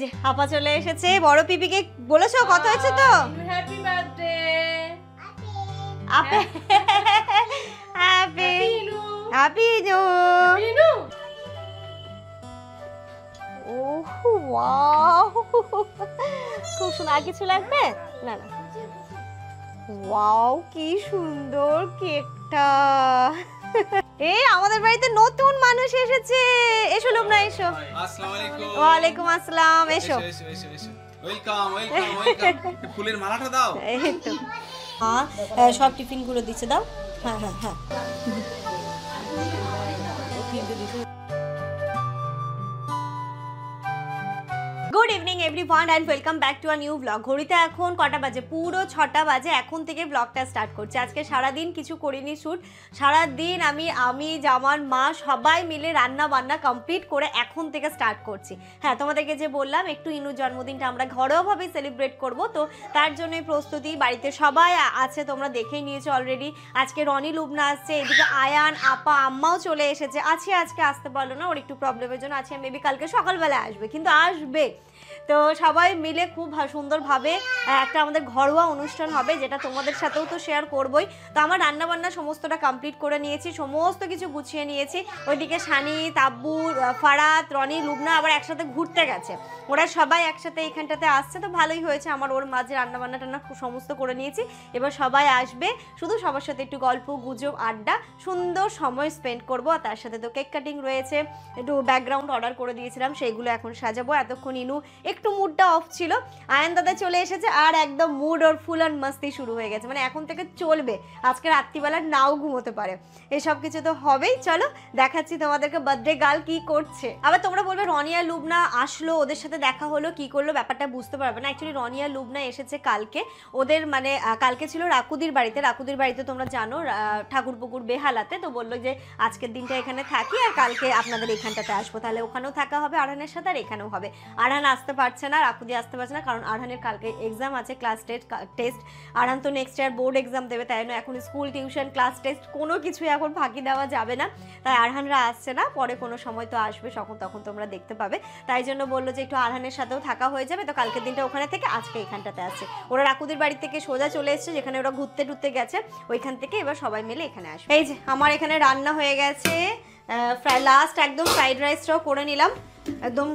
যে আপা চলে এসেছে। বড় পিপিকে বলেছো কথা হয়েছে তো? হ্যাপি বার্থডে আপে হ্যাপি হ্যাপি নো ইনু। ওহ ওয়াও, খুব সুন্দর। আর কিছু লাগবে? না না, ওয়াও কি সুন্দর কেকটা। এই আমাদের বাড়িতে নতুন মানুষ এসেছে। এসো লোকনা, এসো। আসসালামু আলাইকুম। ওয়ালাইকুম আসসালাম। এসো এসো এসো এসো। Welcome welcome welcome. ফুলের মালাটা দাও। এই তো সব টিফিন গুলো দিচ্ছে, দাও। হ্যাঁ হ্যাঁ হ্যাঁ। Good evening everyone and welcome back to a new blog. ঘড়িতে এখন কটা বাজে? পুরো 6টা বাজে। এখন থেকে ব্লগটা স্টার্ট করছি। আজকে সারাদিন কিছু করিনি শ্যুট। সারাদিন আমি জামান মা সবাই মিলে রান্না বান্না কমপ্লিট করে এখন থেকে স্টার্ট করছি। হ্যাঁ, তোমাদেরকে যে বললাম একটু ইনুর জন্মদিনটা আমরা ঘরোয়াভাবে সেলিব্রেট করব, তো তার জন্যই প্রস্তুতি। বাড়িতে সবাই আছে, তোমরা দেখেই নিয়েছো অলরেডি। আজকে রনি লুবনা আসছে, এদিকে আয়ান আপা আম্মাও চলে এসেছে। আজকে আসতে পারলো না, ওর একটু প্রবলেমের জন্য। মেবি কালকে সকালবেলা আসবে, কিন্তু আসবে। তো সবাই মিলে খুব সুন্দরভাবে একটা আমাদের ঘরোয়া অনুষ্ঠান হবে, যেটা তোমাদের সাথেও তো শেয়ার করবই। তো আমার রান্নাবান্না সমস্তটা কমপ্লিট করে নিয়েছি, সমস্ত কিছু গুছিয়ে নিয়েছি। ওইদিকে সানি, তাব্বু, ফারাত, রনি, লুবনা আবার একসাথে ঘুরতে গেছে। ওরা সবাই একসাথে এখানটাতে আসছে, তো ভালোই হয়েছে। আমার ওর মাঝে রান্নাবান্না টান্না সমস্ত করে নিয়েছি। এবার সবাই আসবে, শুধু সবার সাথে একটু গল্প গুজব আড্ডা সুন্দর সময় স্পেন্ড করব। আর তার সাথে তো কেক কাটিং রয়েছে, একটু ব্যাকগ্রাউন্ড অর্ডার করে দিয়েছিলাম, সেইগুলো এখন সাজাবো। এতক্ষণ ইনু একটু মুডটা অফ ছিল, আয়ান দাদা চলে এসেছে আর একদম মুড ওর ফুল অ্যান্ড মাস্তি শুরু হয়ে গেছে। মানে এখন থেকে চলবে, আজকে রাত্রিবেলা নাও ঘুমোতে পারে। এসব কিছু তো হবেই। চলো দেখাচ্ছি তোমাদেরকে বার্থডে গার্ল কি করছে। আবার তোমরা বলবে রনি আর লুবনা আসলো, ওদের সাথে দেখা হলো, কি করলো, ব্যাপারটা বুঝতে পারবে না। অ্যাকচুয়ালি রনি আর লুবনা এসেছে কালকে। ওদের মানে কালকে ছিল রাকুদির বাড়িতে। রাকুদির বাড়িতে তোমরা জানো ঠাকুর পুকুর বেহালাতে। তো বললো যে আজকের দিনটা এখানে থাকি আর কালকে আপনাদের এখানটাতে আসবো। তাহলে ওখানেও থাকা হবে আরহানের সাথে, আর এখানেও হবে। আরহান আসতে পারছে না, রাকুদি আসতে পারছে না, কারণ আরহানের কালকে এক্সাম আছে, ক্লাস টেস্ট। আরহান তো নেক্সট ইয়ার বোর্ড এক্সাম দেবে, তাই না এখন স্কুল টিউশন ক্লাস টেস্ট কোনো কিছুই এখন ফাঁকি দেওয়া যাবে না। তাই আরহানরা আসছে না, পরে কোনো সময় তো আসবে, তখন তোমরা দেখতে পাবে। তাই জন্য বললো যে একটু আরহানের সাথেও থাকা হয়ে যাবে। তো কালকের দিনটা ওখানে থেকে আজকে এখানটাতে আসছে। ওরা রাকুদির বাড়ি থেকে সোজা চলে এসছে, যেখানে ওরা ঘুরতে টুরতে গেছে, ওইখান থেকে এবার সবাই মিলে এখানে আসবে। এই যে আমার এখানে রান্না হয়ে গেছে, লাস্ট একদম ফ্রাইড রাইসটাও করে নিলাম। একদম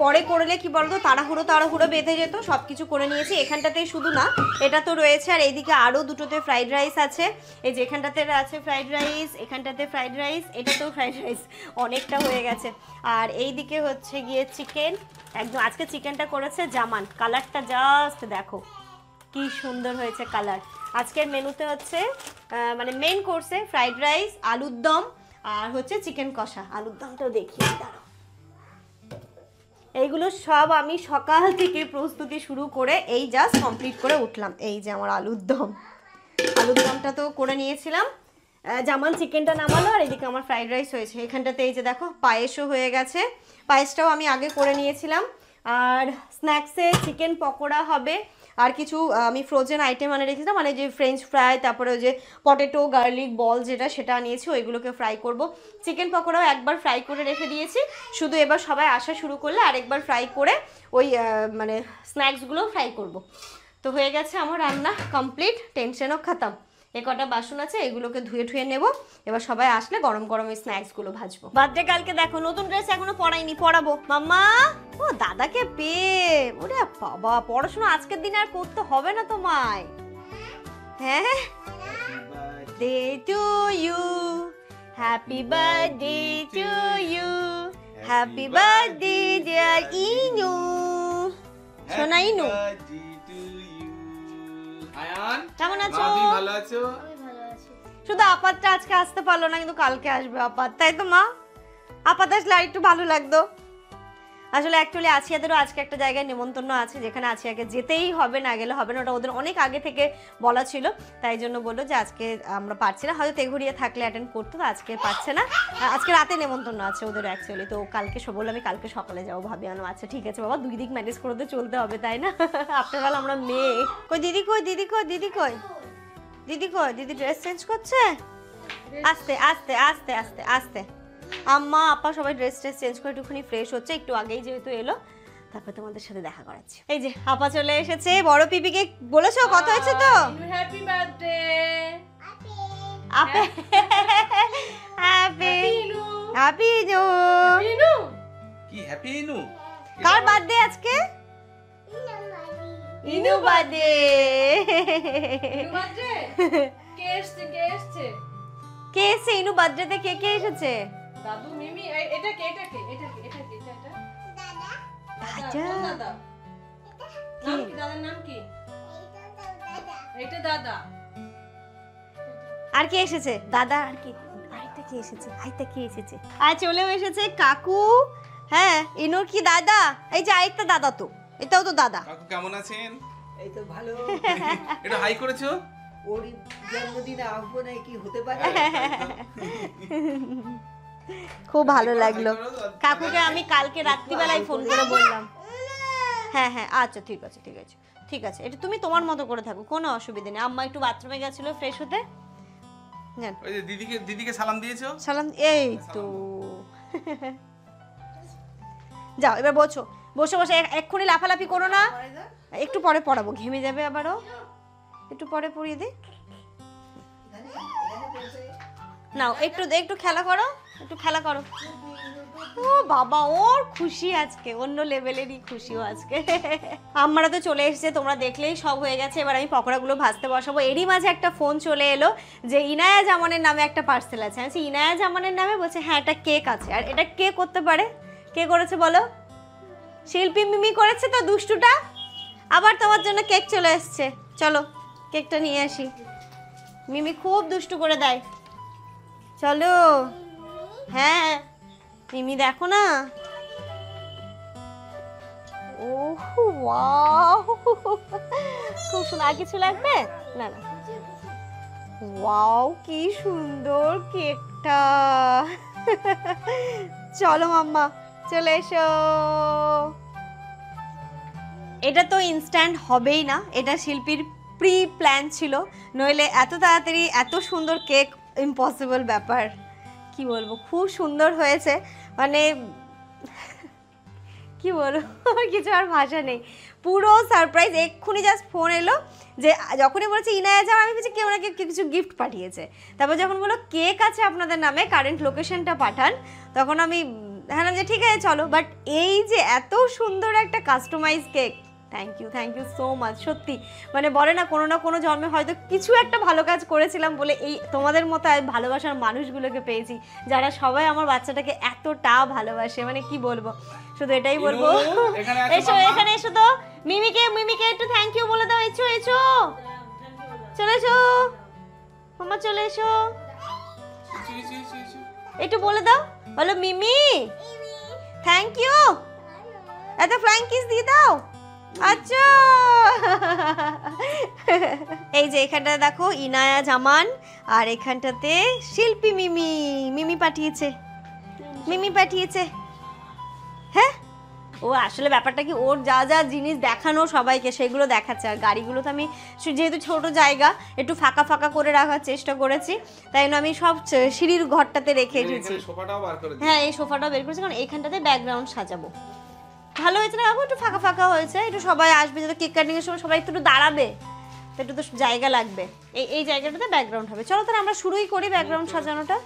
পরে করলে কি বলতো তাড়াহুড়ো বেঁধে যেত। সব কিছু করে নিয়েছি। এখানটাতেই শুধু না, এটা তো রয়েছে, আর এইদিকে আরও দুটোতে ফ্রাইড রাইস আছে। এই যে এখানটাতে আছে ফ্রাইড রাইস, এখানটাতে ফ্রাইড রাইস, এটাতেও ফ্রাইড রাইস, অনেকটা হয়ে গেছে। আর এইদিকে হচ্ছে গিয়ে চিকেন। একদম আজকে চিকেনটা করেছে জামান। কালারটা জাস্ট দেখো কি সুন্দর হয়েছে কালার। আজকের মেনুতে হচ্ছে মানে মেইন কোর্সে ফ্রাইড রাইস, আলুর দম, আর হচ্ছে চিকেন কষা। আলুর দমটাও দেখিয়ে দাঁড়াও। এইগুলো সব আমি সকাল থেকে প্রস্তুতি শুরু করে এই জাস্ট কমপ্লিট করে উঠলাম। এই যে আমার আলুর দমটা তো করে নিয়েছিলাম। জামান চিকেনটা নামালো, আর এদিকে আমার ফ্রাইড রাইস হয়েছে। এখানটাতে এই যে দেখো পায়েসও হয়ে গেছে, পায়েসটাও আমি আগে করে নিয়েছিলাম। আর স্ন্যাক্সে চিকেন পকোড়া হবে, আর কিছু আমি ফ্রোজেন আইটেম আনে রেখেছিলাম, মানে যে ফ্রেঞ্চ ফ্রাই, তারপরে ওই যে পটেটো গার্লিক বল সেটা নিয়েছি, ওইগুলোকে ফ্রাই করব। চিকেন পকোড়াও একবার ফ্রাই করে রেখে দিয়েছি, শুধু এবার সবাই আসা শুরু করলে আরেকবার ফ্রাই করে ওই মানে স্ন্যাক্সগুলো ফ্রাই করব। তো হয়ে গেছে আমার রান্না কমপ্লিট, টেনশনও খতম। এ কটা বাসন আছে, এগুলোকে ধুয়ে নেব। এবার সবাই আসলে গরম গরম এই স্ন্যাক্সগুলো ভাজবো। বার্থডে কালকে দেখো নতুন ড্রেস এখনো পরাইনি, পরাবো। মাম্মা ও দাদাকে পেয়ে, ওরে বাবা, পড়াশোনা আজকের দিন আর করতে হবে না তোমায়। হ্যাঁ, day to you, happy birthday to you, happy birthday dear Inu. শোনা ইনু, আয়ান কেমন আছো? তুমি ভালো আছো? শুধু আপাতটা আজকে আসতে পারলো না, কিন্তু কালকে আসবে আপাত, তাই তো মা? আপাত আসলে আর একটু ভালো লাগতো। আসলে অ্যাকচুয়ালি আসিয়াদেরও আজকে একটা জায়গায় নেমন্তন্ন আছে, যেখানে আসিয়াকে যেতেই হবে, না গেলে হবে না। ওটা ওদের অনেক আগে থেকে বলা ছিল, তাই জন্য বললো যে আজকে আমরা পারছি না, হয়তো তেঘুরিয়া থাকলে অ্যাটেন্ড করতো, তো আজকে পারছে না। আজকে রাতে নেমন্তন্ন আছে ওদের অ্যাকচুয়ালি, তো কালকে বললো আমি কালকে সকালে যাবো। ভাবি আনো আচ্ছা ঠিক আছে বাবা, দুই দিক ম্যানেজ করে তো চলতে হবে, তাই না? আফটার অল আমরা মেয়ে। কই দিদি, কই দিদি, কই দিদি, কই দিদি, কই দিদি ড্রেস চেঞ্জ করছে। আস্তে আস্তে আস্তে আস্তে আস্তে, আম্মা আপা সবাই ড্রেস চেঞ্জ করে একটুখানি ফ্রেশ হচ্ছে, একটু আগেই যেহেতু এলো। তারপর তোমাদের সাথে দেখা করাচ্ছি। এই যে আপা চলে এসেছে। বড় পিপিকে বলেছো কথা হয়েছে তো? হ্যাপি বার্থডে আপে হ্যাপি ইনু হ্যাপি জো। ইনু কি হ্যাপি ইনু? কার বার্থডে আজকে? ইনু বার্থডে। বার্থডে কে এসেছে কে এসেছে ইনু বার্থডেতে? কে কে এসেছে? দাদু মিমি এটা কে এটা দাদা নাম কি দাদার নাম কি? এটা দাদা। আর কে এসেছে? দাদা আর কি? আরেকটা কে এসেছে? আরেকটা কে এসেছে? আর চলেও এসেছে কাকু। হ্যাঁ ইনুর কি দাদা? এই যে আরেকটা দাদা, তো এটাও তো দাদা। কাকু কেমন আছেন? এই তো ভালো। এটা হাই করেছো? ওর জন্মদিনে আসবো না কি হতে পারে? খুব ভালো লাগলো। কাকুকে আমি কালকে রাত্রিবেলায় ফোন করে বললাম। হ্যাঁ হ্যাঁ আচ্ছা ঠিক আছে ঠিক আছে ঠিক আছে, এটা তুমি তোমার মতো করে থাকো, কোনো অসুবিধা নেই। আম্মা একটু বাথরুমে গেছিল ফ্রেশ হতে। নেন ওই যে দিদিকে সালাম দিয়েছো? সালাম। এই তো যাও এবার বসো, বসে বসে এক্ষুনি লাফালাফি করো না, একটু পরে পড়াবো, ঘেমে যাবে আবারও, একটু পরে পড়িয়ে দিই। নাও একটু একটু খেলা করো, একটু খেলা করো। ও বাবা ওর খুশি আজকে, অন্য লেভেলেরই খুশিও আজকে। আমরা তো চলে এসেছে, তোমরা দেখলেই সব হয়ে গেছে। এবার আমি পকোড়াগুলো ভাজতে বসাবো। এরই মাঝে একটা ফোন চলে এলো যে ইনায়া জামানের নামে একটা পার্সেল আছে। আমি বলছি ইনায়া জামানের নামে? বলছে হ্যাঁ একটা কেক আছে। আর এটা কে করতে পারে? কে করেছে বলো? শিল্পী মিমি করেছে তো, দুষ্টুটা। আবার তোমার জন্য কেক চলে এসছে, চলো কেকটা নিয়ে আসি। মিমি খুব দুষ্টু করে দেয়, চলো। হ্যাঁ মিমি দেখো না। ওহ ওয়াও খুব সুন্দর। আর কিছু লাগবে? না না, ওয়াও কি সুন্দর কেকটা। চলো মাম্মা চলে এসো। এটা তো ইনস্ট্যান্ট হবেই না, এটা শিল্পীর প্রি প্ল্যান ছিল, নইলে এত তাড়াতাড়ি এত সুন্দর কেক ইম্পসিবল ব্যাপার। কি বলবো, খুব সুন্দর হয়েছে, মানে কি বলবো, আমার কিছু আর ভাষা নেই, পুরো সারপ্রাইজ। এক্ষুনি জাস্ট ফোন এলো যে যখনই বলেছে ইনায়া যাও, আমি বলছি কেউ নাকি কিছু গিফট পাঠিয়েছে। তারপর যখন বললো কেক আছে আপনাদের নামে, কারেন্ট লোকেশনটা পাঠান, তখন আমি হ্যাঁ যে ঠিক আছে চলো। বাট এই যে এত সুন্দর একটা customize cake, thank you so much. সত্যি মানে বলে না কোনো জন্মে হয়তো কিছু একটা ভালো কাজ করেছিলাম বলে এই তোমাদের মতো ভালোবাসার মানুষগুলোকে পেয়েছি, যারা সবাই আমার বাচ্চাটাকে এতটা ভালোবাসে। মানে কি বলবো, শুধু এটাই বলবো। এসো এখানে এসো তো, মিমিকে একটু থ্যাংক ইউ বলে দাও। এসো চলে এসো মামা, চলে এসো, একটু বলে দাও, বলো মিমি থ্যাংক ইউ, এত ফ্লাইং কিস দিয়ে দাও। আচ্ছা এই যে এখানটা দেখো ইনায়া জামান, আর এখানটাতে শিল্পী মিমি পাঠিয়েছে, হ্যাঁ। ও আসলে ব্যাপারটা কি, ওর যা যা জিনিস দেখানো সবাইকে সেগুলো দেখাচ্ছে। আর গাড়িগুলো তো আমি যেহেতু ছোট জায়গা একটু ফাঁকা ফাঁকা করে রাখার চেষ্টা করেছি, তাই জন্য আমি সব সিঁড়ির ঘরটাতে রেখে এসেছি। হ্যাঁ এই সোফাটাও বের করেছি, কারণ এইখানটাতে ব্যাকগ্রাউন্ড সাজাবো। ভালো হয়েছে না বাবু? একটু ফাঁকা ফাঁকা হয়েছে, একটু সবাই আসবে, যাতে কেক কাটিং এর সময় সবাই একটু দাঁড়াবে, তো একটু তো জায়গা লাগবে। এই জায়গাটাতে ব্যাকগ্রাউন্ড হবে। চলো তাহলে আমরা শুরুই করি ব্যাকগ্রাউন্ড সাজানোটা।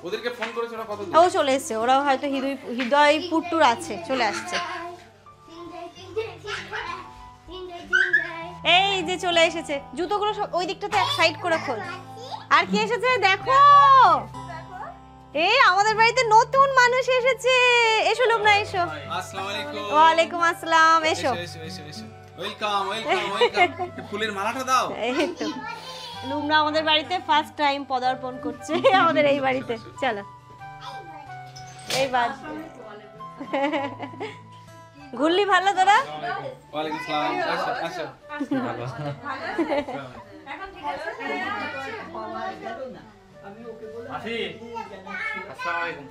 ওদেরকে ফোন করেছো না? কত ও চলে এসছে, ওরা হয়তো হৃদয় পুট্টুর আছে, চলে আসছে। এই যে চলে এসেছে, জুতোগুলো সব ওই দিকটাতে এক সাইড করে খোল। আর কি এসেছে দেখো, এই আমাদের বাড়িতে নতুন মানুষ এসেছে। এসো লুবনা এসো। আসসালামু আলাইকুম। ওয়ালাইকুম আসসালাম, এসো। ওয়েলকাম। ফুলের মালাটা দাও। এই তো লুবনা আমাদের বাড়িতে ফার্স্ট টাইম পদার্পণ করছে আমাদের এই বাড়িতে। চলো এইবার ঘুরলি ভালো তোরা? ওয়ালাইকুম আসসালাম। আসো এখন ঠিক আছে? আমি ওকে বলে আসি। আসসালামু আলাইকুম।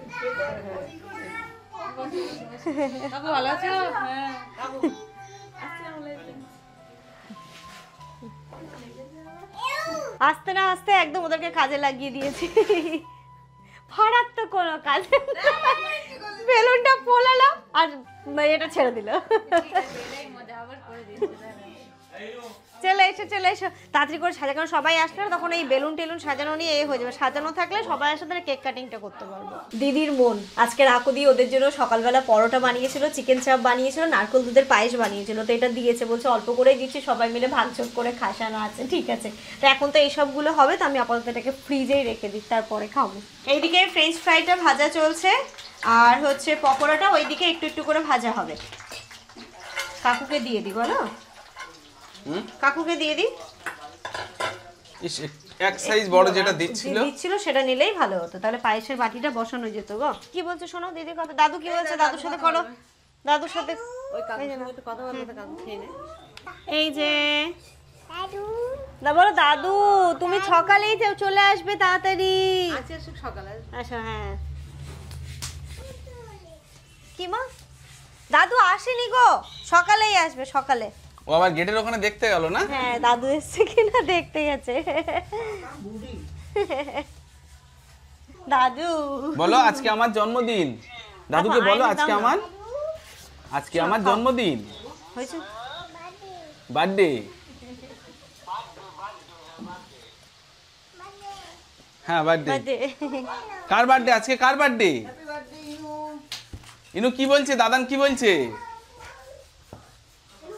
বাবু ভালো আছো? হ্যাঁ বাবু আস্তে না আস্তে একদম ওদেরকে কাজে লাগিয়ে দিয়েছি। ফারাক তো কোনো কাজ বেলুনটা পোলালো আর এটা ছেড়ে দিল। চলে এসো তাড়াতাড়ি করে সাজা, কারণ সবাই আসলে না তখন এই বেলুন টেলুন সাজানো নিয়ে হয়ে যাবে। সাজানো থাকলে সবাই আসলে তাহলে কেক কাটিংটা করতে পারবো। দিদির মন আজকে রাকুদি ওদের জন্য সকালবেলা পরোটা বানিয়েছিল, চিকেন চাপ বানিয়েছিল, নারকেল দুধের পায়েস বানিয়েছিল। তো এটা দিয়েছে, বলছে অল্প করেই দিচ্ছি, সবাই মিলে ভাগযোগ করে খাসানো আছে। ঠিক আছে, তো এখন তো এইসবগুলো হবে, তো আমি আপাতত এটাকে ফ্রিজেই রেখে দিই, তারপরে খাবো। এইদিকে ফ্রেঞ্চ ফ্রাইটা ভাজা চলছে, আর হচ্ছে পকোড়াটা ওইদিকে একটু একটু করে ভাজা হবে। কাকুকে দিয়ে দিই বলো, কাকুকে দিয়ে দিই। এক সাইজ বড় যেটা দিচ্ছিল সেটা নিলেই ভালো হতো, তাহলে পায়েসের বাটিটা বসানো যেত গো। কি বলছো শোনো দিদি কথা, দাদু কি বলছে, দাদুর সাথে করো, দাদুর সাথে কথা বলতে কাকু খেয়ে নে। এই যে বলো দাদু তুমি সকালেই চলে আসবে তাড়াতাড়ি। আজকে সকালে আচ্ছা হ্যাঁ কি মা, দাদু আসেনি গো, সকালেই আসবে সকালে। ও আবার গেটের ওখানে দেখতে গেল না? হ্যাঁ দাদু এসছে কিনা দেখতে গেছে। দাদু বলো আজকে আমার জন্মদিন, দাদুকে বলো আজকে আমার জন্মদিন, হয়েছে বার্থডে। হ্যাঁ বার্থডে। কার বার্থডে আজকে, কার বার্থডে? ইনু কি বলছে, দাদান কি বলছে?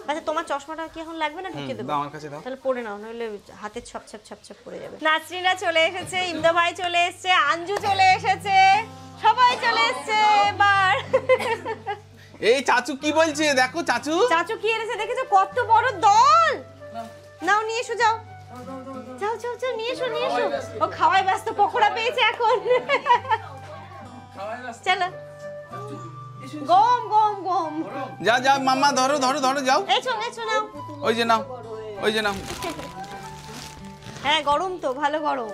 আচ্ছা তোমার চশমাটা কি এখন লাগবে না ঢুকিয়ে দেবো? আমার কাছে দাও। তাহলে পরে নাও, নইলে হাতে ছপ পড়ে যাবে। নাসরিনা চলে এসেছে, ইমদা ভাই চলে এসেছে, আঞ্জু চলে এসেছে, সবাই চলে এসেছে এবার। এই চাচু কি বলছে দেখো, চাচু কি এনেছে দেখেছো, কত বড় দল। নাও নিয়ে এসো, যাও যাও যাও যাও নিয়ে এসো। ও খাওয়াই ব্যস্ত, পকোড়া পেয়েছে এখন। চলো গম গম গম যা মাম্মা ধরো যাও। এসো নাও, ওই যে নাও। হ্যাঁ গরম তো, ভালো গরম।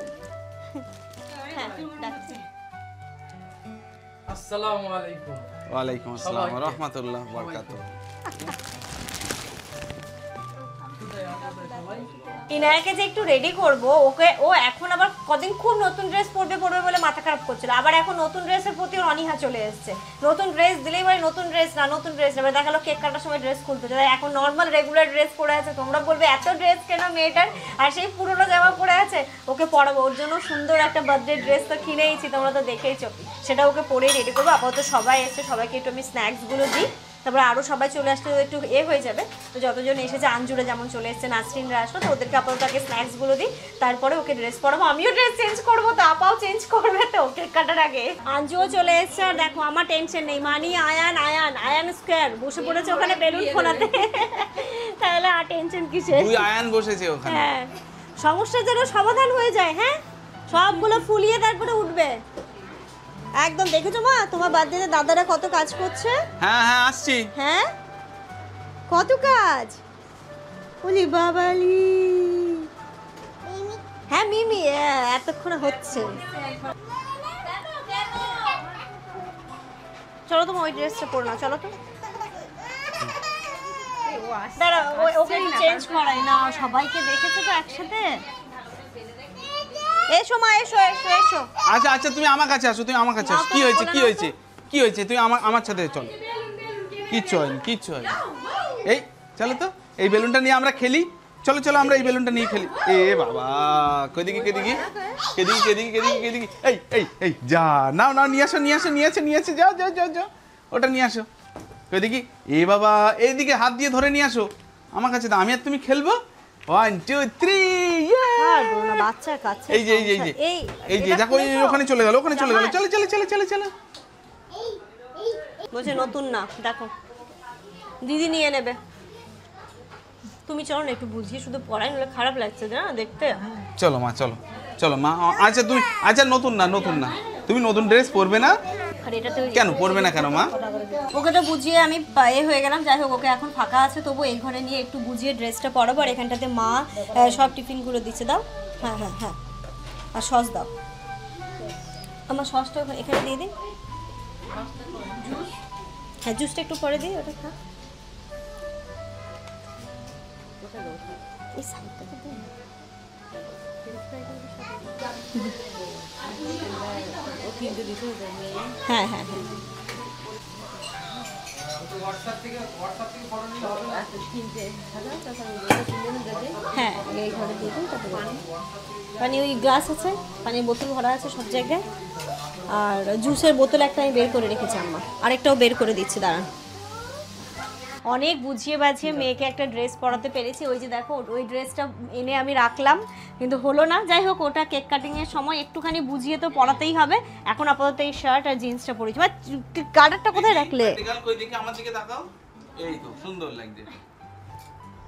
হ্যাঁ ডাকছি। আসসালামু আলাইকুম। ওয়ালাইকুম আসসালাম ওয়া রাহমাতুল্লাহ ওয়া বারাকাতুহু। ইনায়াকে যে একটু রেডি করবো ওকে, ও এখন আবার কদিন খুব নতুন ড্রেস পরবে বলে মাথা খারাপ করছিল, আবার এখন নতুন ড্রেসের প্রতি অনীহা চলে এসেছে। নতুন ড্রেস দিলেই বলে নতুন ড্রেস না এবার দেখালো কেক কাটার সময় ড্রেস খুলতে চাই, এখন নর্মাল রেগুলার ড্রেস পরে আছে। তোমরা বলবে এত ড্রেস কেন মেয়েটার, আর সেই পুরোনো জামা পরে আছে। ওকে পরাবো, ওর জন্য সুন্দর একটা বার্থডে ড্রেস তো কিনেইছি, তোমরা তো দেখেইছো, সেটা ওকে পরেই রেডি করবো। আপাতত সবাই এসছে, সবাইকে একটু আমি স্ন্যাক্সগুলো দিই, তারপরে আরও সবাই চলে আসলে একটু হয়ে যাবে। তো যতজন এসেছে, আঞ্জুরা যেমন চলে এসছে, নাসরিনরা আসলো, তো ওদেরকে আপাতত আগে স্ন্যাক্সগুলো দিই, তারপরে ওকে ড্রেস পরাবো। আমিও ড্রেস চেঞ্জ করবো, তো আপাও চেঞ্জ করবে তো কেক কাটার আগে। আঞ্জুও চলে এসছে, আর দেখো আমার টেনশন নেই, মানি আয়ান স্কোয়ার বসে পড়েছে ওখানে বেলুন ফোলাতে। তাহলে আর টেনশন কিসের? তুই আয়ান বসেছে ওখানে। হ্যাঁ সমস্যা যেন সমাধান হয়ে যায়। হ্যাঁ সবগুলো ফুলিয়ে তারপরে উঠবে একদম। দেখেছো মা তোমার বার্থডেতে দাদারা কত কাজ করছে? হ্যাঁ আসছি। হ্যাঁ কত কাজ, বলি বাবালি। হ্যাঁ মিমি এতক্ষণ হচ্ছে। চলো তোমার ওই ড্রেসটা পরে নাও, চলো তো। দাঁড়া ওকে চেঞ্জ করাই না, সবাইকে দেখেছো তো একসাথে। এসো মা এসো। আচ্ছা তুমি আমার কাছে আসো, কি হয়েছে তুই আমার সাথে চল। কিচ্ছু হয় এই চলো তো, এই বেলুনটা নিয়ে আমরা খেলি, চলো আমরা এই বেলুনটা নিয়ে খেলি। এ বাবা কেদিকে এই যা নাও নিয়ে আসো যাও ওটা নিয়ে আসো। কেদিকে এ বাবা এইদিকে হাত দিয়ে ধরে নিয়ে আসো আমার কাছে, তো আমি আর তুমি খেলবো। 1 2 3 বাচ্চার কাছে এই যে দেখো ওখানে চলে গেল চলো। বলছে নতুন না, দেখো দিদি নিয়ে নেবে। তুমি চলো না একটু বুঝিয়ে শুধু পড়াই, নলে খারাপ লাগছে না দেখতে। চলো মা আচ্ছা নতুন না তুমি নতুন ড্রেস পরবে না? কেন পরবে না কেন মা? ওকে তো বুঝিয়ে আমি হয়ে গেলাম। যাই হোক ওকে এখন ফাঁকা আছে, তবু এই ঘরে নিয়ে একটু বুঝিয়ে ড্রেসটা পরাবো। আর এখানটাতে মা সব টিফিনগুলো দিচ্ছে, দাও। হ্যাঁ আর সস দাও, আমার সসটা এখানে দিয়ে দিই। হ্যাঁ জুসটা একটু পরে দিই, ওটা খা। এই সাইডটাতে দিই। হ্যাঁ হ্যাঁ এই ঘরে দিয়ে দিন, তারপরে পানি ওই গ্লাস আছে, পানির বোতল ভরা আছে সব জায়গায়, আর জুসের বোতল একটা আমি বের করে রেখেছি আম্মা, আরেকটাও বের করে দিচ্ছি, দাঁড়ান। অনেক বুঝিয়ে বাঝিয়ে মেয়েকে একটা ড্রেস পরাতে পেরেছি, ওই যে দেখো ওই ড্রেসটা এনে আমি রাখলাম কিন্তু হলো না, যাই হোক ওটা কেক কাটিংয়ের সময় একটুখানি বুঝিয়ে তো পরাতেই হবে। এখন আপাতত এই শার্ট আর জিন্সটা পরেছি। বা গার্ডারটা কোথায় রাখলে? কই দেখি আমার দিকে তাকাও, এই তো সুন্দর লাগছে।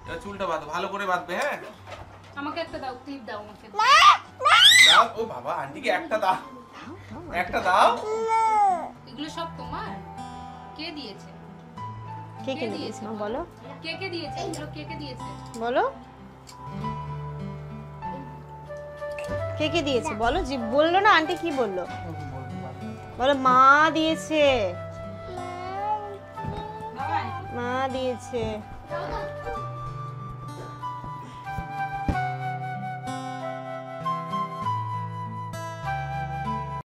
এবার চুলটা বাঁধো, ভালো করে বাঁধবে। হ্যাঁ আমাকে একটা দাও, ক্লিপ দাও আমাকে। দাও। ও বাবা, আন্টিকে একটা দাও, একটা দাও। এগুলো সব তোমার? কে দিয়েছে? কে কে দিয়েছে বলো, কে কে দিয়েছে এগুলো? কে কে দিয়েছে বলো কে কে দিয়েছে বলো। যে বললো না আন্টি, কি বললো বলো? মা দিয়েছে, মা দিয়েছে।